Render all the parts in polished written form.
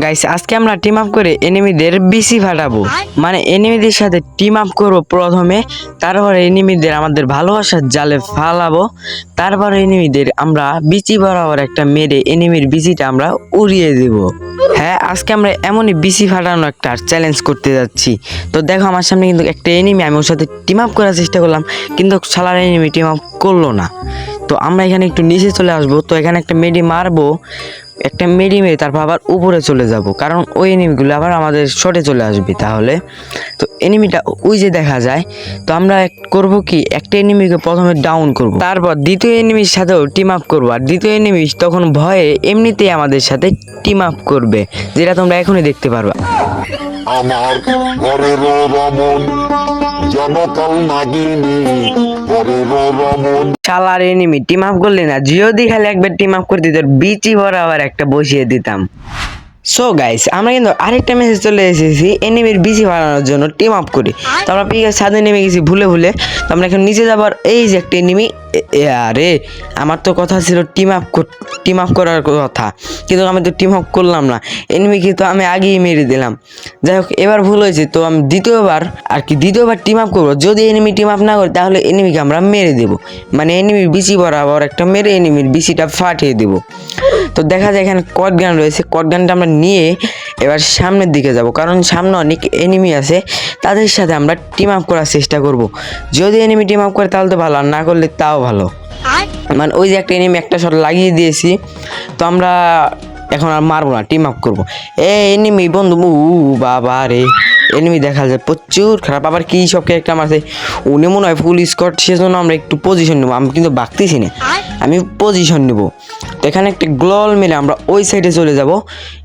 Guys আজকে আমরা team up করে এনিমিদের বিসি ফাটাবো। মানে এনিমিদের সাথে টিম আপ করবো প্রথমে, তারপরে এনিমিদের আমাদের ভালোবাসার জালে ফালাবো, তারপরে এনিমিদের আমরা বিচি বরাবর একটা মেরে এনিমির বিচিটা আমরা উড়িয়ে দেব। হ্যাঁ, আজকে আমরা এমনই বিসি ফাটানো একটা চ্যালেঞ্জ করতে যাচ্ছি। তো দেখো আমার সামনে কিন্তু একটা এনিমি, আমি ওর সাথে টিম আপ করার চেষ্টা করলাম, কিন্তু শালার এনিমি টিম আপ করলো না। তো আমরা এখানে একটু নিচে চলে আসবো, তো এখানে একটা মেডি মারবো, একটা মেডি মেরে তারপর আবার উপরে চলে যাব, কারণ ওই এনিমিগুলো আবার আমাদের শটে চলে আসবে। তাহলে তো এনিমিটা ওই যে দেখা যায়, তো আমরা করব কি, একটা এনিমিকে প্রথমে ডাউন করব, তারপর দ্বিতীয় এনিমির সাথেও টিম আপ করবো, আর দ্বিতীয় এনিমি তখন ভয়ে এমনিতেই আমাদের সাথে টিম আপ করবে, যেটা তোমরা এখনই দেখতে পারবা। আমার ঘরের রমন জনকাল নাগিনী ঘরের রমন। শালার এনিমি টিম আপ করলে না, যদি খালি একবার টিম আপ করে দিত, বিচি বরাবর একটা বসিয়ে দিতাম। সো গাইস, আমরা কিন্তু আরেকটা মেসেজ চলে এসেছি এনিমির বিচি বানানোর জন্য টিম আপ করি। তো আমরা পিকের ছাদে নেমে গেছি ভুলে ভুলে। তো আমরা এখন নিচে যাবার, এই যে একটা এনিমি। আরে আমার তো কথা ছিল টিম আপ করার কথা, কিন্তু আমি তো টিম আপ করলাম না, এনিমিকে তো আমি আগেই মেরে দিলাম। যাই হোক, এবার ভুল হয়েছে, তো আমি দ্বিতীয়বার টিম আপ করবো। যদি এনিমি টিম আপ না করে তাহলে এনিমিকে আমরা মেরে দেবো, মানে এনিমির বিচি বরাবর একটা মেরে এনিমির বিচিটা ফাটিয়ে দেবো। তো দেখা যায় এখানে কট গান রয়েছে, কট গানটা আমরা নিয়ে এবার সামনের দিকে যাব, কারণ সামনে অনেক এনিমি আছে, তাদের সাথে আমরা টিম আপ করার চেষ্টা করব। যদি এনিমি টিম আপ করে তাহলে তো ভালো, আর না করলে তাও ভালো। মানে ওই যে একটা এনিমি একটা শট লাগিয়ে দিয়েছি, তো আমরা এখন আর মারবো না, টিম আপ করবো। এনিমি বন্ধু, বাবা রে, এনিমি দেখা যায় প্রচুর খারাপ। আবার কি সব ক্যারেক্টার মারছে, উনি মনে হয় ফুল স্কট, সেজন্য আমরা একটু পজিশন নেবো। আমি কিন্তু বাগতেছি না, আমি পজিশন নেব। তো এখানে একটা গ্লোল মেলে আমরা ওই সাইডে চলে যাব,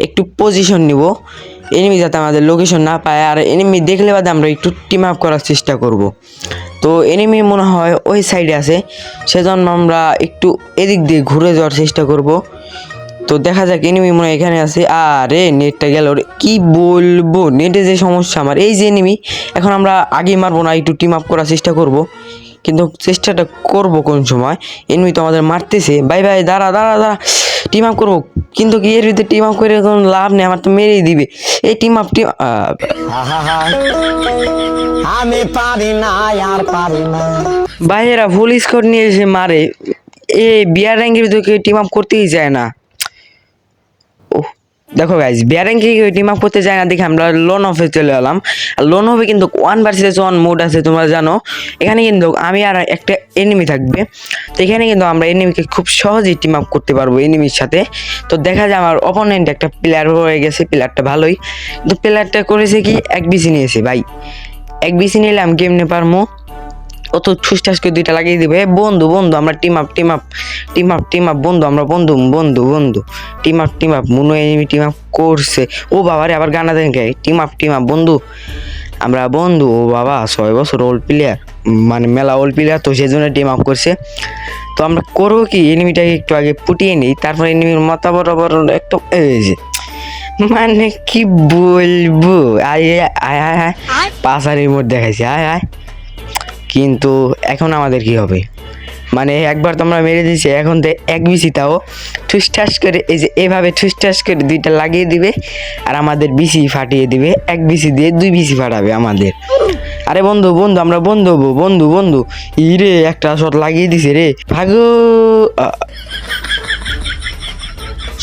একটু পজিশন নিব, এনিমি যাতে আমাদের লোকেশন না পায়। আর এনিমি দেখলে বাদে আমরা একটু টিম আপ করার চেষ্টা করব। তো এনিমি মনে হয় ওই সাইডে আছে, সেজন্য আমরা একটু এদিক দিয়ে ঘুরে যাওয়ার চেষ্টা করব। তো দেখা যাক, এনিমি মনে হয় এখানে আছে। আরে নেটটা গেল রে, কি বলবো, নেটে যে সমস্যা আমার। এই যে এনিমি, এখন আমরা আগে মারবো না, একটু টিম আপ করার চেষ্টা করব, কিন্তু চেষ্টাটা করব কোন সময়। এনিমি তো আমাদের মারতেছে, ভাই ভাই দাঁড়া দাঁড়া দাঁড়া, টিম আপ করবো, কিন্তু কি এর ভিতরে টিম আপ করে কোনো লাভ নেই, আমার তো মেরেই দিবে। এই টিম আপ আমি পারি না, আর পারি না। ভাইয়েরা ফুল স্কোর নিয়ে এসে মারে, বিয়ার র্যাঙ্কের ভিতরে টিম আপ করতেই যায় না। দেখো গাইজ, বিয়ারিংকে টিম আপ করতে যায় না দেখে আমরা লোন অফে চলে এলাম। আর লোন অফে কিন্তু 1 vs 1 মোড আছে, তোমরা জানো। এখানে কিন্তু আমি আর একটা এনিমি থাকবে, তো এখানে কিন্তু আমরা এনিমিকে খুব সহজেই টিম আপ করতে পারবো এনিমির সাথে। তো দেখা যায় আমার অপোনেন্ট একটা প্লেয়ার হয়ে গেছে, প্লেয়ারটা ভালোই, কিন্তু প্লেয়ারটা করেছে কি, এক বিসি নিয়েছে। ভাই এক বিসি নিলে আমি কেমনে পারবো, ও তো ঠুসঠাস করে দুইটা লাগিয়ে দিবে। বন্ধু বন্ধু আমরা টিম আপ বন্ধু, আমরা বন্ধু বন্ধু বন্ধু টিম আপ মনে এনিমি টিম আপ করছে। ও বাবা রে, আবার গানা দেন কে, টিম আপ বন্ধু, আমরা বন্ধু। ও বাবা, 6 বছর ওল্ড প্লেয়ার, মানে মেলা ওল্ড প্লেয়ার, তো সেই জন্য টিম আপ করছে। তো আমরা করবো কি, এনিমিটাকে একটু আগে পুটিয়ে নিই, তারপর এনিমির মাথা বরাবর একটু মানে কি বলবো, আয় আয় আয় আয় পাশারির মোড় দেখাইছি, আয় আয়। কিন্তু এখন আমাদের কি হবে, মানে একবার তোমরা মেরে দিয়েছে, এখন তো এক বিসি তাও ঠুসঠাস করে, এই যে এভাবে ঠুসঠাস করে দুইটা লাগিয়ে দিবে, আর আমাদের বিসি ফাটিয়ে দিবে। এক বিসি দিয়ে 2 বিসি ফাটাবে আমাদের। আরে বন্ধু বন্ধু, আমরা বন্ধু হবো, বন্ধু বন্ধু। ইরে একটা শট লাগিয়ে দিছে রে, ভাগো।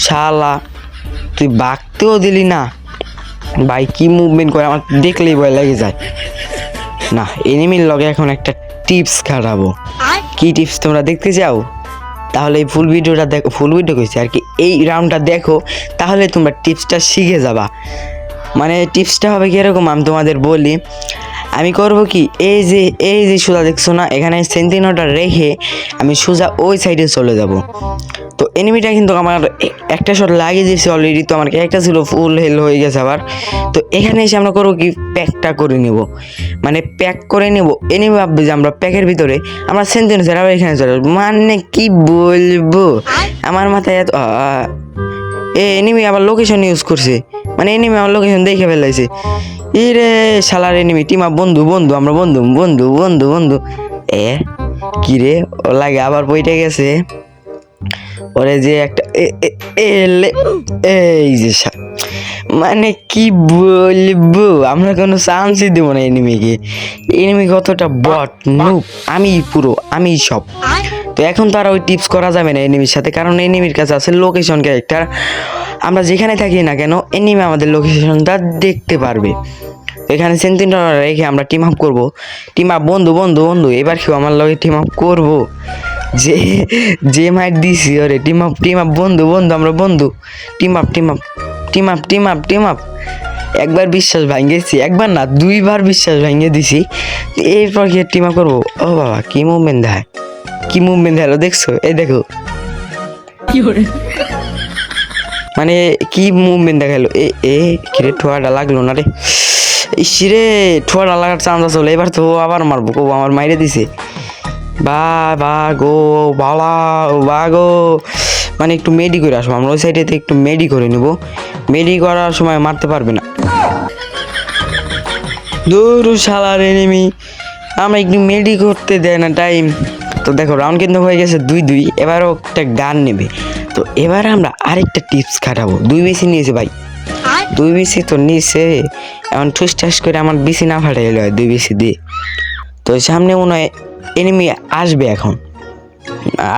শালা তুই বাগতেও দিলি না ভাই, কি মুভমেন্ট করে, আমার দেখলেই ভয় লেগে যায়। না, এনিমির লগে এখন একটা টিপস খাটাবো। কি টিপস তোমরা দেখতে চাও? তাহলে এই ফুল ভিডিওটা দেখো, ফুল ভিডিও কইছি আর কি, এই রাউন্ডটা দেখো, তাহলে তোমরা টিপসটা শিখে যাবা। মানে টিপসটা হবে কি এরকম, আমি তোমাদের বলি। আমি করব কি, এই যে সোজা দেখছো না, এখানে সেন্টিনোটা রেখে আমি সোজা ওই সাইডে চলে যাব। তো এনিমিটা কিন্তু আমার একটা শট লাগিয়ে দিয়েছে অলরেডি, তো আমার একটা ছিল ফুল হেল হয়ে গেছে আবার। তো এখানে এসে আমরা করবো কি, প্যাকটা করে নিব, মানে প্যাক করে নেব। এনিমি ভাববে যে আমরা প্যাকের ভিতরে, আমরা সেন্টিনো আবার এখানে চলে আসবো। মানে কি বলবো, আমার মাথায় এত এনিমি আবার লোকেশন ইউজ করছে, মানে এনিমি আমার লোকেশন দেখে ফেলাইছে। ইরে শালার এনিমি টিম আপ, বন্ধু বন্ধু, আমরা বন্ধু বন্ধু বন্ধু বন্ধু। কি রে, ও লাগে আবার বইটা গেছে। ওরে যে একটা এই যে মানে কি বলবো, আমরা কোনো চান্সই দেবো না এনিমিকে। এনিমি কতটা বট নুব, আমি সব। তো এখন তো আর ওই টিপস করা যাবে না এনিমির সাথে, কারণ এনিমির কাছে আছে লোকেশন ক্যারেক্টার। আমরা যেখানে থাকি না কেন এনিমি আমাদের লোকেশনটা দেখতে পারবে। এখানে সেন্টিনেল রেখে আমরা টিম আপ করবো। টিম আপ বন্ধু বন্ধু বন্ধু, এবার কেউ আমার লগে টিম আপ করবো? যে যে মাইট দিছি ওরে টিম আপ বন্ধু বন্ধু, আমরা বন্ধু। Team up team up team up team up team up. একবার বিশ্বাস ভাঙিয়েছি, একবার না 2বার বিশ্বাস ভাঙিয়ে দিছি। এরপর কি টিম আপ করবো? ও বাবা, কি মুভমেন্ট দেয়, কি মুভমেন্ট দেয় দেখছো? এই দেখো মানে কি মুভমেন্ট দেখালো। এ কিরে ঠোয়াটা লাগলো না রে, ইসিরে ঠোয়াটা লাগার চান্স আসলে। এবার তো আবার মারবো, কো আমার মাইরে দিছে। বা গো বা গো, মানে একটু মেডি করে আসবো আমরা ওই সাইডেতে, একটু মেডি করে নেবো। মেডি করার সময় মারতে পারবে না। দূর শালার এনিমি, আমরা একটু মেডি করতে দেয় না টাইম। তো দেখো রাউন্ড কিন্তু হয়ে গেছে 2-2। এবারও একটা গান নেবে। তো এবার আমরা আরেকটা টিপস খাটাবো। 2 বেশি নিয়েছে ভাই, 2 বেশি তো নিয়েছে। এখন ঠুস ঠাস করে আমার বেশি না ফাটাই হয় 2 বেশি দিয়ে। তো সামনে মনে হয় এনিমি আসবে, এখন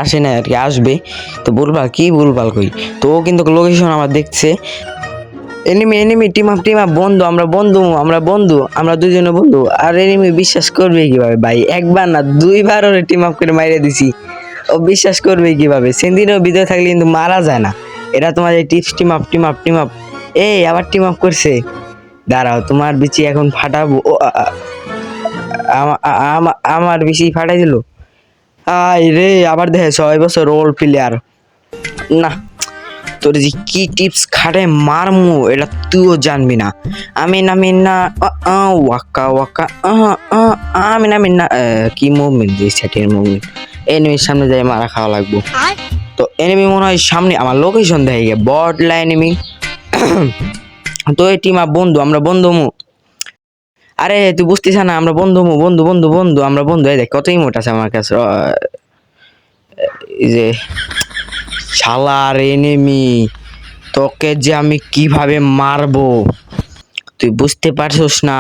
আসে না আর কি, আসবে। তো বলবাল কি বলবাল কই, তো ও কিন্তু লোকেশন আমার দেখছে। এনিমি টিম আপ বন্ধু, আমরা বন্ধু, আমরা দুজনে বন্ধু। আর এনিমি বিশ্বাস করবে কিভাবে ভাই? একবার না 2বার ওরে টিম আপ করে মাইরে দিছি, ও বিশ্বাস করবে কিভাবে? সেদিনও ভিতরে থাকলে কিন্তু মারা যায় না। এটা তোমার এই টিপস টিম আপ। এই আবার টিম আপ করছে, দাঁড়াও তোমার বিচি এখন ফাটাবো। ও আমার বেশি ফাটাই দিল। আই রে, আবার দেখে 6 বছর ওল্ড প্লেয়ার না। তোর যে কি টিপস খাটে মারমু এটা তুইও জানবি না। আমি নামি না ওয়াকা আমি নামি না। কি মুভমেন্ট দিস, সেটের মুভমেন্ট। এনিমির সামনে যাই মারা খাওয়া লাগবো। তো এনিমি মনে হয় সামনে, আমার লোকেশন দেখে গে বট লাইন এনিমি। তো এই টিম আপ বন্ধু, আমরা বন্ধু মু। আরে তুই বুঝতিস না, আমরা বন্ধু আমরা বন্ধু। এই দেখ কত ইমোট আছে আমার কাছে। এই যে শালার এনিমি, তোকে যে আমি কিভাবে মারবো তুই বুঝতে পারছিস না।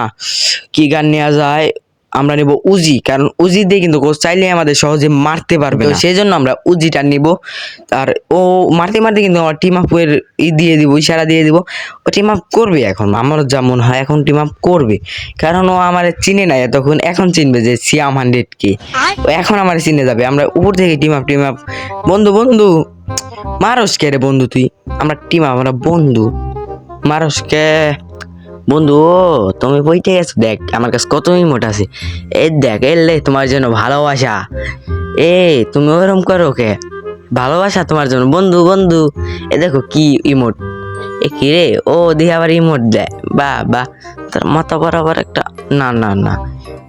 কি গান নেওয়া যায়? আমরা নেব উজি, কারণ উজি দিয়ে কিন্তু কোচ চাইলে আমাদের সহজে মারতে পারবে না। সেই জন্য আমরা উজিটা নিব। আর ও মারতে কিন্তু আমার টিম আপের দিয়ে দিব, ইশারা দিয়ে দিব। ও টিম আপ করবে এখন, আমার যা মনে হয় এখন টিম আপ করবে। কারণ ও আমার চিনে নাই তখন, এখন চিনবে যে সিয়াম 100 কে। ও এখন আমার চিনে যাবে। আমরা উপর থেকে টিম আপ বন্ধু মারস কে রে বন্ধু তুই? আমরা টিম আপ, আমরা বন্ধু। মারস কে বন্ধু? তুমি বইতে গেছো, দেখ আমার কাছে কত ইমোট আছে। এই দেখ, এলে তোমার জন্য ভালোবাসা। তুমি ওরম করো কে? ভালোবাসা তোমার জন্য বন্ধু। এ দেখো কি ইমোট, এ কি রে? ও দিয়ে আবার ইমোট দেয়। বা তোর মাথা বরাবর একটা। না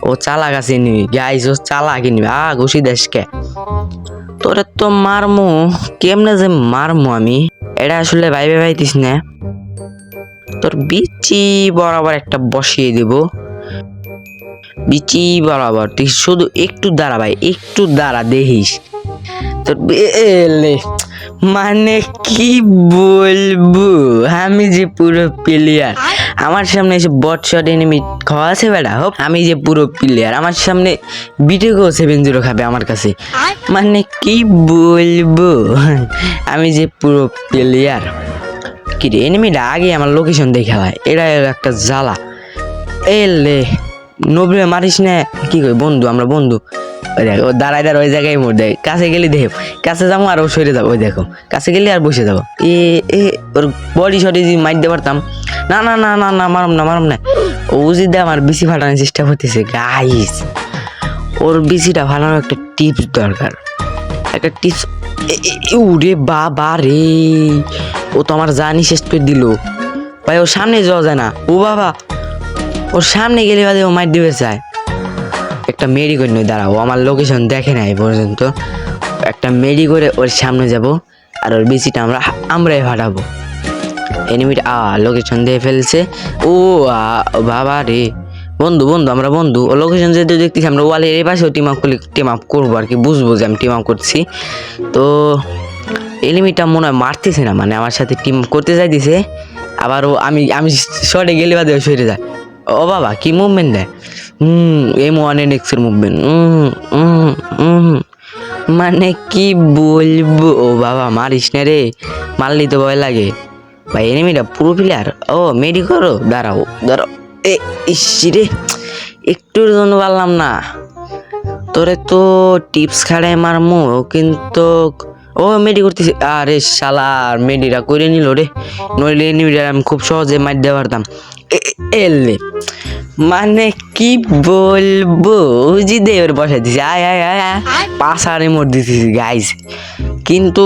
ও চালাক আছে নিবি গাইস, ও চালাক নিবি। ঘুষি দেশ কে? তোরে তো মারমু, কেমনে যে মারমু আমি, এটা আসলে ভাইতিস না। তোর বিচি বরাবর একটা বসিয়ে দিব, বিচি বরাবর। তুই শুধু একটু দাঁড়া ভাই, একটু দাঁড়া দেখিস। তোর মানে কি বলবো, আমি যে পুরো প্লেয়ার। আমার সামনে এসে বট শট এনিমি খাওয়া আছে বেটা। হোক আমি যে পুরো প্লেয়ার, আমার সামনে বিটেগো 7-0 খাবে আমার কাছে। মানে কি বলবো, আমি যে পুরো প্লেয়ার। কি রে, এনিমিটা আগে আমার লোকেশন দেখে হয়, এটা একটা জ্বালা। এলে নবরে মারিস না কি কই বন্ধু, আমরা বন্ধু। ওই দেখ ও দাঁড়ায় ওই জায়গায় মোট দেয়, কাছে গেলে দেখ, কাছে যাবো আর ও সরে যাবো। ওই দেখো কাছে গেলে আর বসে যাবো। ওর বডি শটে যদি মাইর দিতে পারতাম। না মারম না। ও উজি দিয়ে আমার বিসি ফাটানোর চেষ্টা করতেছে গাইস। ওর বিসিটা ফাটানোর একটা টিপস দরকার, একটা টিপস। উরে বাবা রে, ও তো আমার জানি শেষ করে দিল ভাই। ওর সামনে যাওয়া যায় না। ও বাবা, ওর সামনে গেলে বাদে ও মাইর দিবে চায়। একটা মেডি করে নই, দাঁড়াও আমার লোকেশন দেখে নাই পর্যন্ত। একটা মেডি করে ওর সামনে যাব, আর ওর বিসিটা আমরাই ফাটাবো। এনিমিটা লোকেশন দিয়ে ফেলছে। ও বাবা রে, বন্ধু আমরা বন্ধু। ও লোকেশন যেহেতু দেখতেছি, আমরা ওয়ালের এই পাশেও টিম আপ করবো আর কি, বুঝবো যে আমি টিম আপ করছি। তো এনিমিটা মনে হয় মারতেছে না, মানে আমার সাথে টিম করতে চাইতেছে। আবার ও আমি শর্টে গেলে বাদে ও সরে যায়। ও বাবা কি মুভমেন্ট দেয়, M1NX এর মুভমেন্ট, মানে কি বলবো। ও বাবা মারিস না রে, মারলি তো ভয় লাগে ভাই। এনিমিটা পুরো প্লেয়ার। ও মেডি করো, দাঁড়াও দাঁড়াও, এ ইসি রে, একটুর জন্য পারলাম না। তোরে তো টিপস খাড়াই মারমু কিন্তু। ও মেডি করতেছি, আরে শালা মেডিটা করে নিল রে, নইলে এনিমিটা আমি খুব সহজে মার দিতে পারতাম। এলে মানে কি বলবো, জি দেবের বসাই দিছি, আয় আয় আয় আয়, পাশারে মোট দিতেছি গাইস। কিন্তু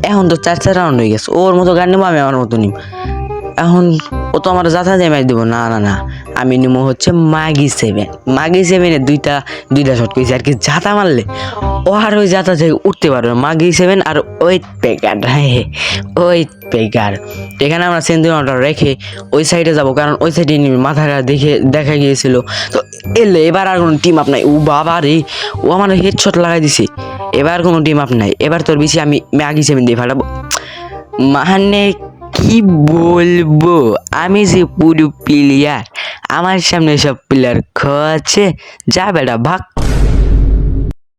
এখন তো 4 রাউন্ড হয়ে গেছে, ওর মতো গান নেবো, আমি আমার মতো নিব। এখন ও তো আমার যাতা দিয়ে ম্যাচ দেবো, না না না, আমি নিবো হচ্ছে মাগি 7 দুইটা শট করেছি আর কি। যাতা মারলে ও আর ওই যাতা থেকে উঠতে পারবে। মাগি 7 আর ওয়েট পেকার, হ্যাঁ ওয়েট পেকার। এখানে আমরা সেন্টিনেলটা রেখে ওই সাইডে যাব, কারণ ওই সাইডে মাথাটা দেখা গিয়েছিল। তো এলে এবার আর কোনো টিম আপ নাই। ও বাবা রে, ও আমার হেডশট লাগাই দিছে। এবার কোনো টিম আপ নাই, এবার তোর বেশি আমি মাগি 7 দিয়ে ফাটাবো। মানে কি বলবো, আমি যে পুরো প্লেয়ার, আমার সামনে সব প্লেয়ার খোয়াচ্ছে। যা বেটা ভাগ।